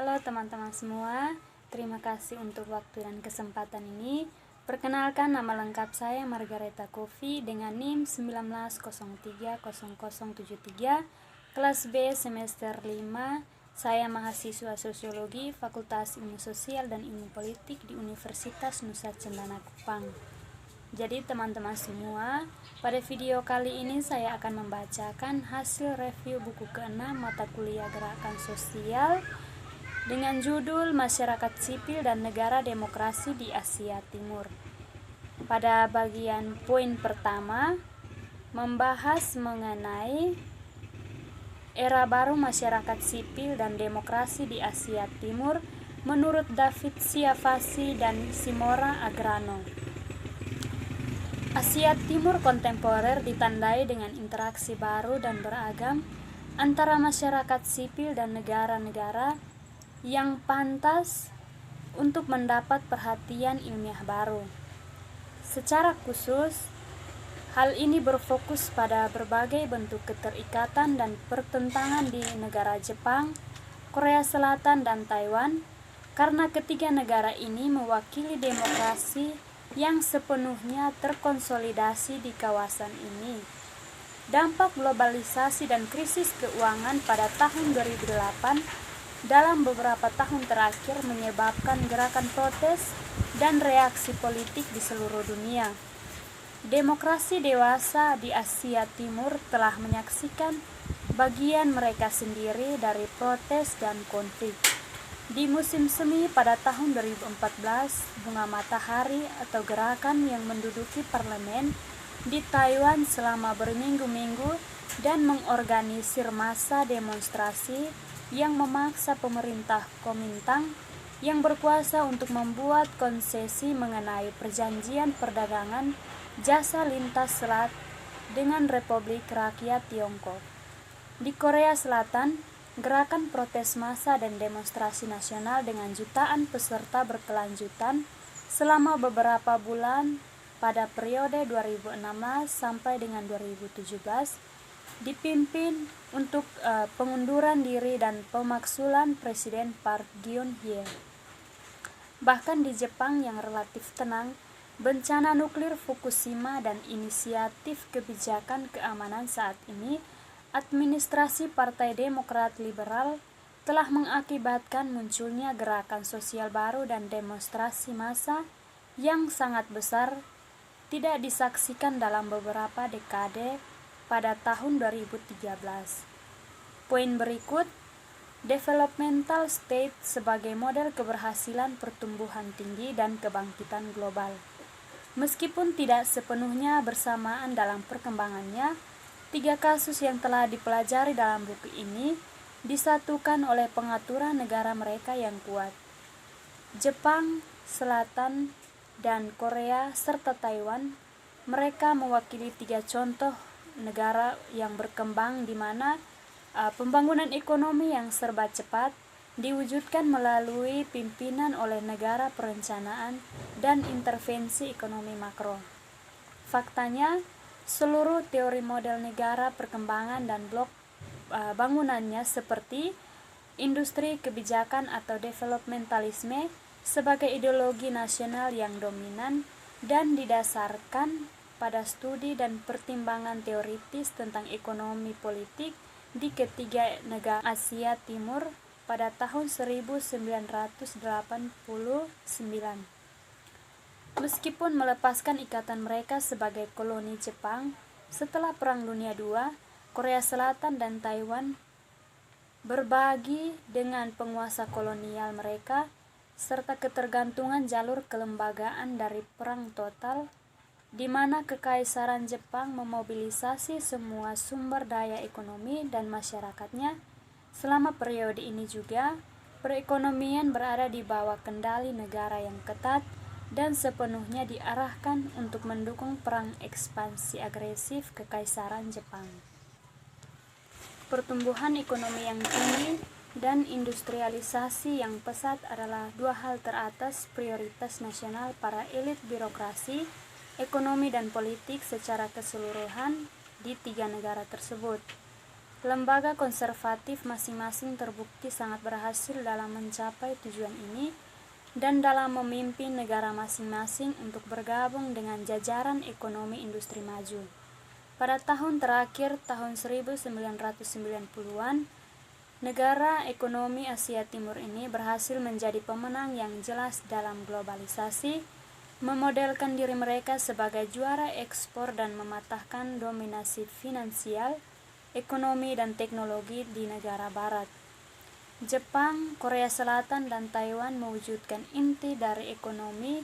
Halo teman-teman semua, terima kasih untuk waktu dan kesempatan ini. Perkenalkan, nama lengkap saya Margareta Coffee dengan NIM 19030073, kelas B semester 5. Saya mahasiswa Sosiologi Fakultas Ilmu Sosial dan Ilmu Politik di Universitas Nusa Cendana Kupang. Jadi teman-teman semua, pada video kali ini saya akan membacakan hasil review buku ke-6 mata kuliah Gerakan Sosial dengan judul Masyarakat Sipil dan Negara Demokrasi di Asia Timur. Pada bagian poin pertama, membahas mengenai era baru masyarakat sipil dan demokrasi di Asia Timur menurut David Siavasi dan Simora Agrano. Asia Timur kontemporer ditandai dengan interaksi baru dan beragam antara masyarakat sipil dan negara-negara yang pantas untuk mendapat perhatian ilmiah baru. Secara khusus, hal ini berfokus pada berbagai bentuk keterikatan dan pertentangan di negara Jepang, Korea Selatan, dan Taiwan, karena ketiga negara ini mewakili demokrasi yang sepenuhnya terkonsolidasi di kawasan ini. Dampak globalisasi dan krisis keuangan pada tahun 2008 dalam beberapa tahun terakhir menyebabkan gerakan protes dan reaksi politik di seluruh dunia. Demokrasi dewasa di Asia Timur telah menyaksikan bagian mereka sendiri dari protes dan konflik. Di musim semi pada tahun 2014, bunga matahari atau gerakan yang menduduki parlemen di Taiwan selama berminggu-minggu dan mengorganisir massa demonstrasi yang memaksa pemerintah Kuomintang yang berkuasa untuk membuat konsesi mengenai perjanjian perdagangan jasa lintas selat dengan Republik Rakyat Tiongkok. Di Korea Selatan, gerakan protes massa dan demonstrasi nasional dengan jutaan peserta berkelanjutan selama beberapa bulan pada periode 2016 sampai dengan 2017 dipimpin untuk pengunduran diri dan pemaksulan Presiden Park Geun-hye. Bahkan di Jepang yang relatif tenang, bencana nuklir Fukushima dan inisiatif kebijakan keamanan saat ini, administrasi Partai Demokrat Liberal telah mengakibatkan munculnya gerakan sosial baru dan demonstrasi massa yang sangat besar tidak disaksikan dalam beberapa dekade pada tahun 2013. Poin berikut, developmental state sebagai model keberhasilan pertumbuhan tinggi dan kebangkitan global. Meskipun tidak sepenuhnya bersamaan dalam perkembangannya, 3 kasus yang telah dipelajari dalam buku ini disatukan oleh pengaturan negara mereka yang kuat. Jepang, Selatan, dan Korea serta Taiwan, mereka mewakili 3 contoh negara yang berkembang di mana pembangunan ekonomi yang serba cepat diwujudkan melalui pimpinan oleh negara perencanaan dan intervensi ekonomi makro. Faktanya, seluruh teori model negara perkembangan dan blok bangunannya seperti industri kebijakan atau developmentalisme sebagai ideologi nasional yang dominan dan didasarkan pada studi dan pertimbangan teoritis tentang ekonomi politik di ketiga negara Asia Timur pada tahun 1989. Meskipun melepaskan ikatan mereka sebagai koloni Jepang, setelah Perang Dunia II, Korea Selatan dan Taiwan berbagi dengan penguasa kolonial mereka, serta ketergantungan jalur kelembagaan dari perang total, di mana Kekaisaran Jepang memobilisasi semua sumber daya ekonomi dan masyarakatnya. Selama periode ini juga, perekonomian berada di bawah kendali negara yang ketat dan sepenuhnya diarahkan untuk mendukung perang ekspansi agresif Kekaisaran Jepang. Pertumbuhan ekonomi yang tinggi dan industrialisasi yang pesat adalah 2 hal teratas prioritas nasional para elit birokrasi, ekonomi dan politik secara keseluruhan di 3 negara tersebut. lembaga konservatif masing-masing terbukti sangat berhasil dalam mencapai tujuan ini dan dalam memimpin negara masing-masing untuk bergabung dengan jajaran ekonomi industri maju. Pada tahun terakhir, tahun 1990-an, negara ekonomi Asia Timur ini berhasil menjadi pemenang yang jelas dalam globalisasi, memodelkan diri mereka sebagai juara ekspor dan mematahkan dominasi finansial, ekonomi dan teknologi di negara barat. Jepang, Korea Selatan, dan Taiwan mewujudkan inti dari ekonomi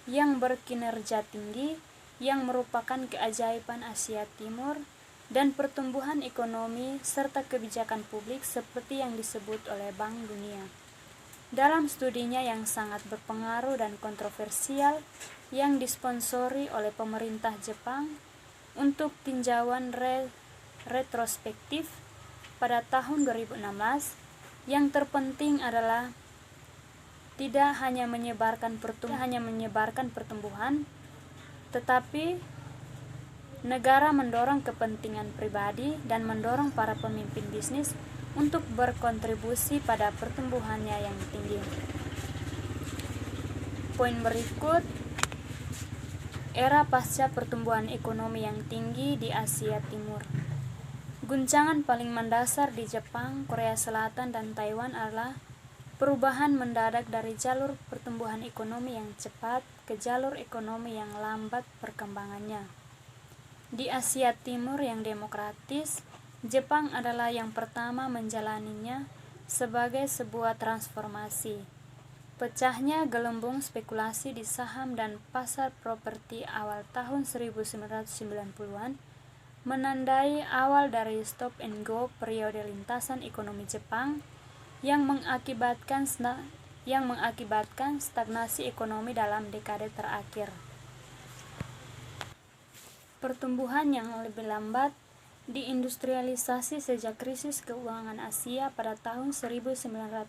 yang berkinerja tinggi yang merupakan keajaiban Asia Timur dan pertumbuhan ekonomi serta kebijakan publik seperti yang disebut oleh Bank Dunia. Dalam studinya yang sangat berpengaruh dan kontroversial yang disponsori oleh pemerintah Jepang untuk tinjauan retrospektif pada tahun 2016, yang terpenting adalah tidak hanya menyebarkan pertumbuhan, tetapi negara mendorong kepentingan pribadi dan mendorong para pemimpin bisnis untuk berkontribusi pada pertumbuhannya yang tinggi. Poin berikut, era pasca pertumbuhan ekonomi yang tinggi di Asia Timur. Guncangan paling mendasar di Jepang, Korea Selatan, dan Taiwan adalah perubahan mendadak dari jalur pertumbuhan ekonomi yang cepat ke jalur ekonomi yang lambat perkembangannya. Di Asia Timur yang demokratis, Jepang adalah yang pertama menjalaninya sebagai sebuah transformasi. Pecahnya gelembung spekulasi di saham dan pasar properti awal tahun 1990-an menandai awal dari stop and go periode lintasan ekonomi Jepang yang mengakibatkan stagnasi ekonomi dalam dekade terakhir. Pertumbuhan yang lebih lambat diindustrialisasi sejak krisis keuangan Asia pada tahun 1997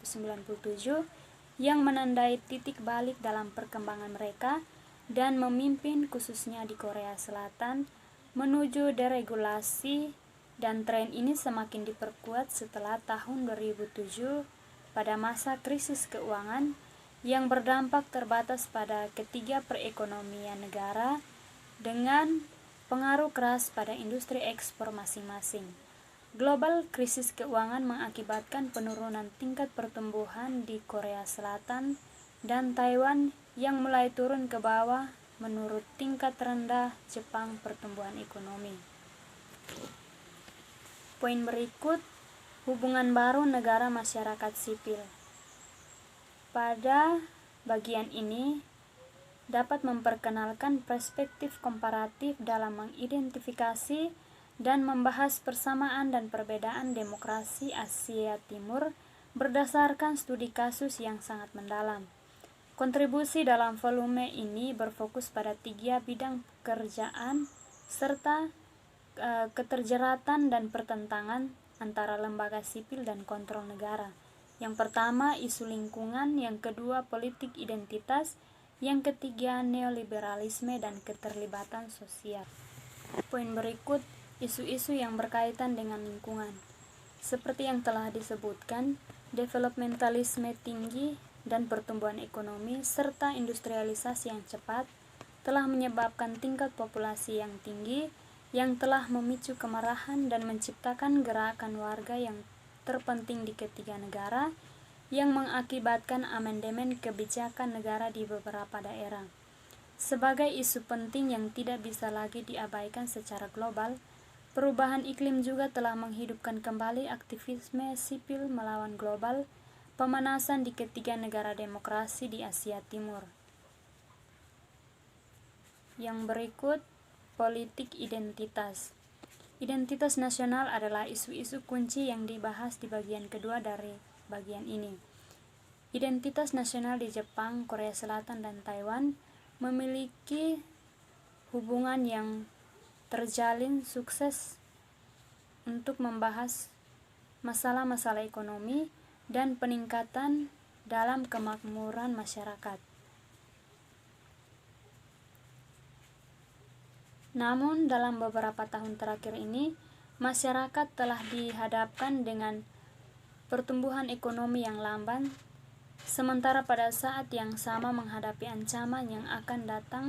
yang menandai titik balik dalam perkembangan mereka dan memimpin khususnya di Korea Selatan menuju deregulasi, dan tren ini semakin diperkuat setelah tahun 2007 pada masa krisis keuangan yang berdampak terbatas pada ketiga perekonomian negara dengan pengaruh keras pada industri ekspor masing-masing. Global krisis keuangan mengakibatkan penurunan tingkat pertumbuhan di Korea Selatan dan Taiwan yang mulai turun ke bawah menurut tingkat rendah Jepang pertumbuhan ekonomi. Poin berikut, hubungan baru negara masyarakat sipil. Pada bagian ini dapat memperkenalkan perspektif komparatif dalam mengidentifikasi dan membahas persamaan dan perbedaan demokrasi Asia Timur berdasarkan studi kasus yang sangat mendalam. Kontribusi dalam volume ini berfokus pada 3 bidang pekerjaan serta keterjeratan dan pertentangan antara lembaga sipil dan kontrol negara. Yang pertama, isu lingkungan, yang kedua, politik identitas, yang ketiga, neoliberalisme dan keterlibatan sosial. Poin berikut, isu-isu yang berkaitan dengan lingkungan. Seperti yang telah disebutkan, developmentalisme tinggi dan pertumbuhan ekonomi serta industrialisasi yang cepat telah menyebabkan tingkat populasi yang tinggi yang telah memicu kemarahan dan menciptakan gerakan warga yang terpenting di ketiga negara yang mengakibatkan amandemen kebijakan negara di beberapa daerah. Sebagai isu penting yang tidak bisa lagi diabaikan secara global, perubahan iklim juga telah menghidupkan kembali aktivisme sipil melawan global pemanasan di ketiga negara demokrasi di Asia Timur. Yang berikut, politik identitas. Identitas nasional adalah isu-isu kunci yang dibahas di bagian kedua dari bagian ini. Identitas nasional di Jepang, Korea Selatan, dan Taiwan memiliki hubungan yang terjalin sukses untuk membahas masalah-masalah ekonomi dan peningkatan dalam kemakmuran masyarakat. Namun dalam beberapa tahun terakhir ini, masyarakat telah dihadapkan dengan pertumbuhan ekonomi yang lamban, sementara pada saat yang sama menghadapi ancaman yang akan datang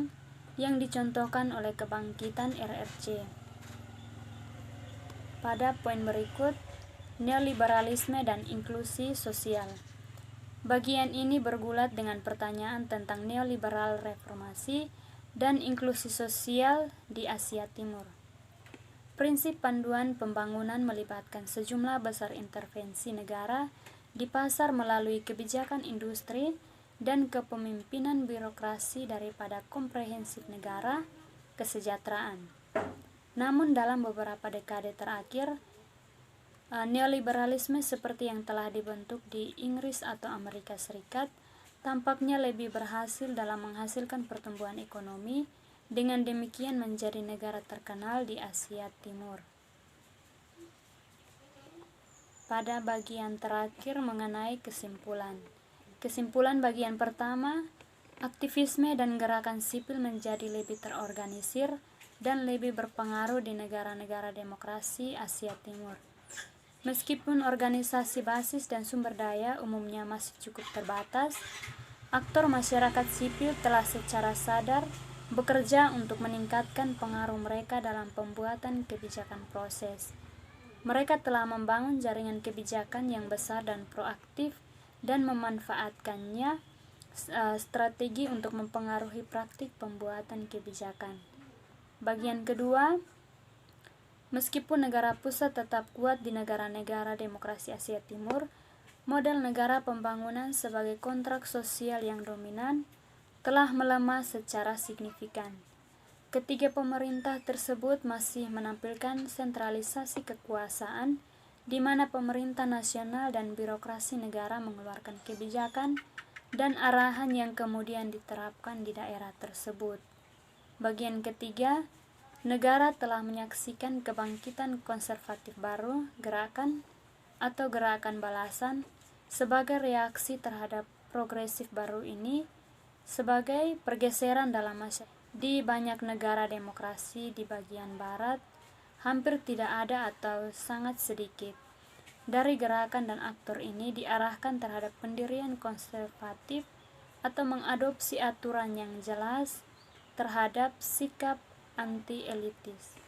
yang dicontohkan oleh kebangkitan RRC. Pada poin berikut, neoliberalisme dan inklusi sosial. Bagian ini bergulat dengan pertanyaan tentang neoliberal reformasi dan inklusi sosial di Asia Timur. Prinsip panduan pembangunan melibatkan sejumlah besar intervensi negara di pasar melalui kebijakan industri dan kepemimpinan birokrasi daripada komprehensif negara kesejahteraan. Namun dalam beberapa dekade terakhir, neoliberalisme seperti yang telah dibentuk di Inggris atau Amerika Serikat tampaknya lebih berhasil dalam menghasilkan pertumbuhan ekonomi, dengan demikian menjadi negara terkenal di Asia Timur. Pada bagian terakhir mengenai kesimpulan. Kesimpulan bagian pertama, aktivisme dan gerakan sipil menjadi lebih terorganisir dan lebih berpengaruh di negara-negara demokrasi Asia Timur. Meskipun organisasi basis dan sumber daya umumnya masih cukup terbatas, aktor masyarakat sipil telah secara sadar bekerja untuk meningkatkan pengaruh mereka dalam pembuatan kebijakan proses. Mereka telah membangun jaringan kebijakan yang besar dan proaktif dan memanfaatkannya strategi untuk mempengaruhi praktik pembuatan kebijakan. Bagian kedua, meskipun negara pusat tetap kuat di negara-negara demokrasi Asia Timur, model negara pembangunan sebagai kontrak sosial yang dominan telah melemah secara signifikan. Ketiga pemerintah tersebut masih menampilkan sentralisasi kekuasaan, di mana pemerintah nasional dan birokrasi negara mengeluarkan kebijakan dan arahan yang kemudian diterapkan di daerah tersebut. Bagian ketiga, negara telah menyaksikan kebangkitan konservatif baru, gerakan atau gerakan balasan, sebagai reaksi terhadap progresif baru ini, sebagai pergeseran dalam masyarakat. Di banyak negara demokrasi di bagian barat, hampir tidak ada atau sangat sedikit dari gerakan dan aktor ini diarahkan terhadap pendirian konservatif atau mengadopsi aturan yang jelas terhadap sikap anti-elitis.